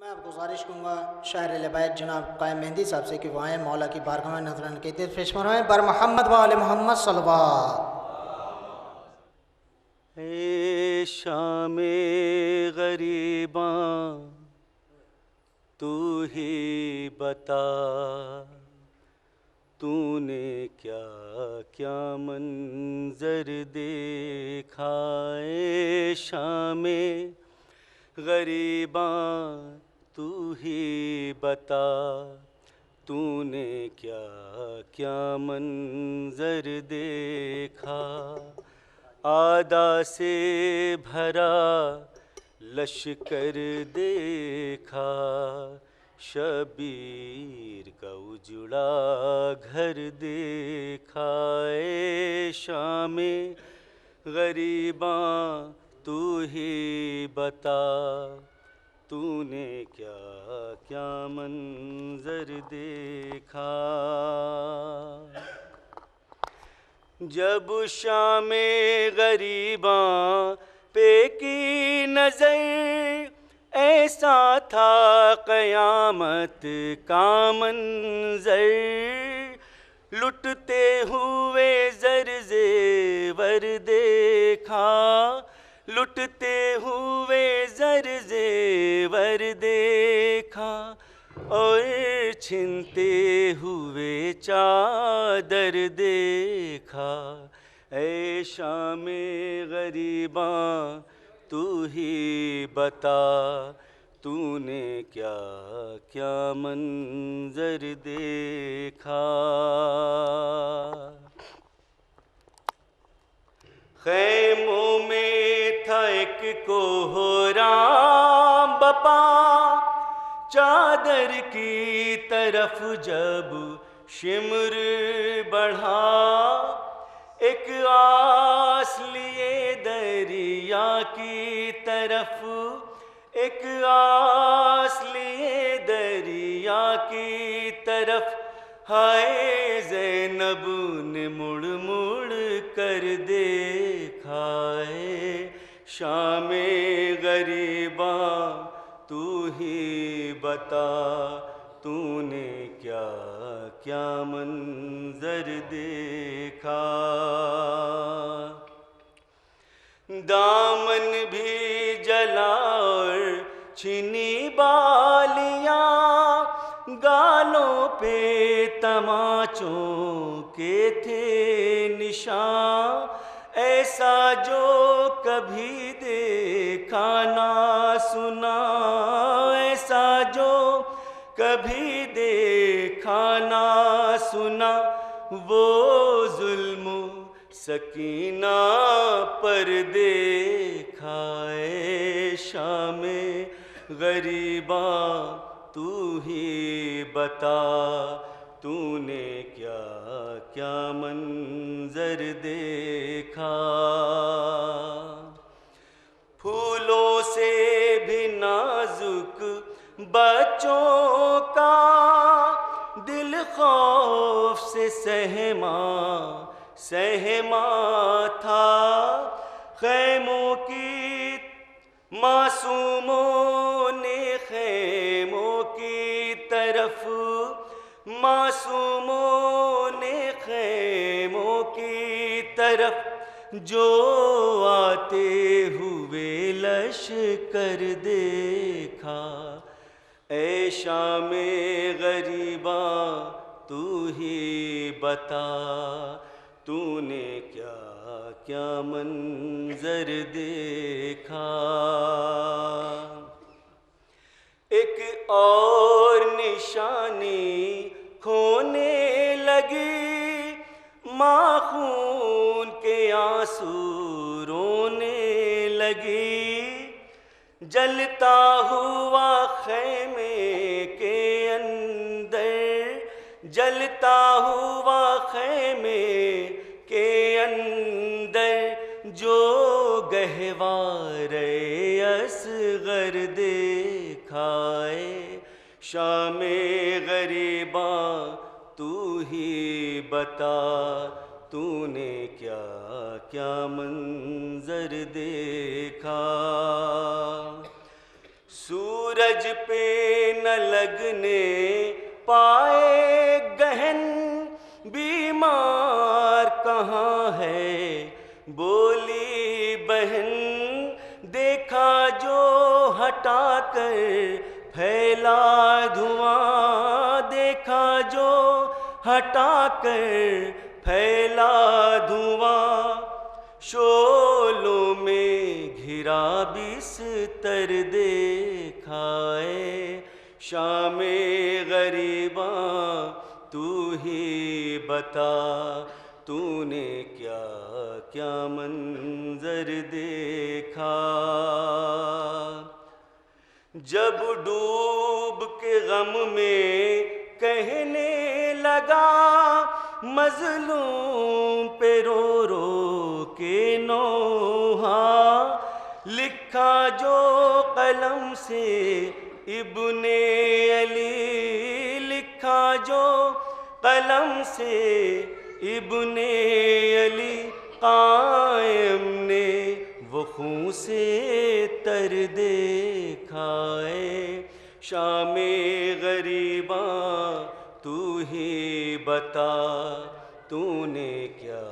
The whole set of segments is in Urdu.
میں اب گزارش کروں گا شاعر لبیک جناب قائم مہندی صاحب سے کہ وہ آئیں مولا کی بارگاہ میں نذران کے دل پیش فرمائیں بر محمد و آل محمد صلوات۔ اے شام غریباں تو ہی بتا، تو نے کیا کیا منظر دیکھا۔ اے شام غریباں تو ہی بتا، تو نے کیا کیا منظر دیکھا۔ آدا سے بھرا لشکر دیکھا، شبیر کا اجڑا گھر دیکھا۔ اے شام غریباں تو ہی بتا، تو نے کیا کیا منظر دیکھا۔ جب شام غریباں پہ کی نظر، ایسا تھا قیامت کا منظر۔ لٹتے ہوئے زر زیور دیکھا، لٹتے ہوئے زر زیور دیکھا، اور چھنتے ہوئے چادر دیکھا۔ اے شام غریباں تو ہی بتا، تو نے کیا کیا منظر دیکھا۔ خیموں میں تھا ایک کوہرام بپا، چادر کی طرف جب شمر بڑھا، ایک آس لیے دریا کی طرف، ایک آس لیے دریا کی طرف، ہائے زینب نے مڑ مڑ کر دیکھا۔ ہے شام غریباں تو ہی بتا، تو نے کیا کیا منظر دیکھا۔ دامن بھی جلا اور چھنی بالیاں، گالوں پہ تماچوں کے تھے نشان، ایسا جو کبھی دیکھا نہ سنا، ایسا جو کبھی دیکھا نہ سنا۔ وہ ظلم و سکینہ پر دیکھا۔ اے شام غریباں تو ہی بتا، تو نے کیا کیا منظر دیکھا۔ پھولوں سے بھی نازک بچوں کا دل خوف سے سہما سہما تھا، خیموں کی معصوموں نے خیموں کی طرف، معصوموں نے خیموں کی طرف، جو آتے ہوئے لشکر دیکھا۔ اے شام غریباں تو ہی بتا، تو نے کیا کیا منظر دیکھا۔ ایک اور نشانی کھونے لگی، ماں خون کے آنسو رونے لگی، جلتا ہوا خیمے کے اندر، جلتا ہوا خیمے کے اندر، جو گہوارِ اصغر دیکھا۔ ہے شام غریباں تو ہی بتا، تو نے کیا کیا منظر دیکھا۔ سورج پہ نہ لگنے پائے گہن، بیمار کہاں ہے بولی بہن، دیکھا جو ہٹا کر پھیلا دھواں، دیکھا جو ہٹا کر پھیلا دھواں، شعلوں میں گھرا بستر دیکھا ہے، شام غریباں تو ہی بتا، تو نے کیا کیا منظر دیکھا۔ جب ڈوب کے غم میں کہنے لگا، مظلوم پہ رو رو کے نوحہ، لکھا جو قلم سے ابن علی، لکھا جو قلم سے ابن علی، قائم نے وہ خون سے تر دیکھا ہے، شام غریباں تو ہی بتا، تو نے کیا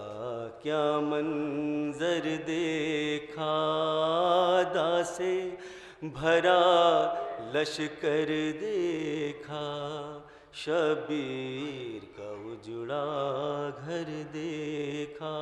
کیا منظر دیکھا۔ دا سے بھرا لشکر دیکھا، شبیر کا اجڑا گھر دیکھا۔